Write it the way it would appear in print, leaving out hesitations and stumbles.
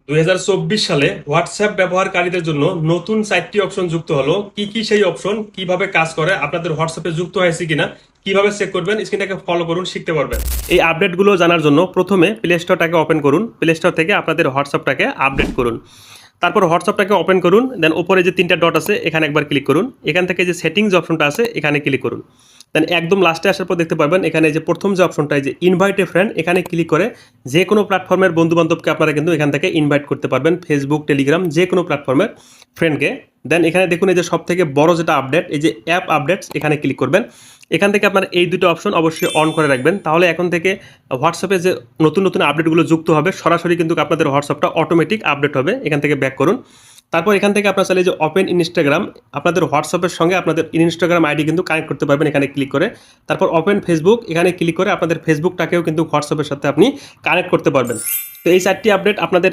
2024 সালে হোয়াটসঅ্যাপ ব্যবহারকারীদের জন্য নতুন 4টি অপশন যুক্ত হলো। কি কি সেই অপশন, কিভাবে কাজ করে, আপনাদের হোয়াটসঅ্যাপে যুক্ত হয়েছে কিনা, কিভাবে চেক করবেন, স্ক্রিনটাকে ফলো করুন, শিখতে পারবেন। এই আপডেটগুলো জানার জন্য প্রথমে প্লে স্টোরটাকে ওপেন করুন। প্লে স্টোর থেকে আপনাদের হোয়াটসঅ্যাপটাকে আপডেট করুন। তারপর হোয়াটসঅ্যাপটাকে ওপেন করুন, দেন উপরে যে 3টা ডট আছে এখানে একবার ক্লিক করুন। এখান থেকে যে সেটিংস অপশনটা আছে এখানে ক্লিক করুন। দেন একদম লাস্টে আসার পর দেখতে পারবেন এখানে যে প্রথম যে অপশনটা, যে ইনভাইট এ ফ্রেন্ড, এখানে ক্লিক করে যে কোনো প্ল্যাটফর্মের বন্ধু বান্ধবকে আপনারা কিন্তু এখান থেকে ইনভাইট করতে পারবেন, ফেসবুক, টেলিগ্রাম, যে কোনো প্ল্যাটফর্মের ফ্রেন্ডকে। দেন এখানে দেখুন এই যে সব থেকে বড় যেটা আপডেট, এই যে অ্যাপ আপডেটস, এখানে ক্লিক করবেন। এখান থেকে আপনার এই দুটো অপশন অবশ্যই অন করে রাখবেন, তাহলে এখন থেকে হোয়াটসঅ্যাপে যে নতুন নতুন আপডেটগুলো যুক্ত হবে সরাসরি কিন্তু আপনাদের হোয়াটসঅ্যাপটা অটোমেটিক আপডেট হবে। এখান থেকে ব্যাক করুন। তারপর এখান থেকে আপনার চাইলে যে ওপেন ইনস্টাগ্রাম, আপনাদের হোয়াটসঅ্যাপের সঙ্গে আপনাদের ইনস্টাগ্রাম আইডি কিন্তু কানেক্ট করতে পারবেন এখানে ক্লিক করে। তারপর ওপেন ফেসবুক, এখানে ক্লিক করে আপনাদের ফেসবুকটাকেও কিন্তু হোয়াটসঅ্যাপের সাথে আপনি কানেক্ট করতে পারবেন। তো এই 4টি আপডেট আপনাদের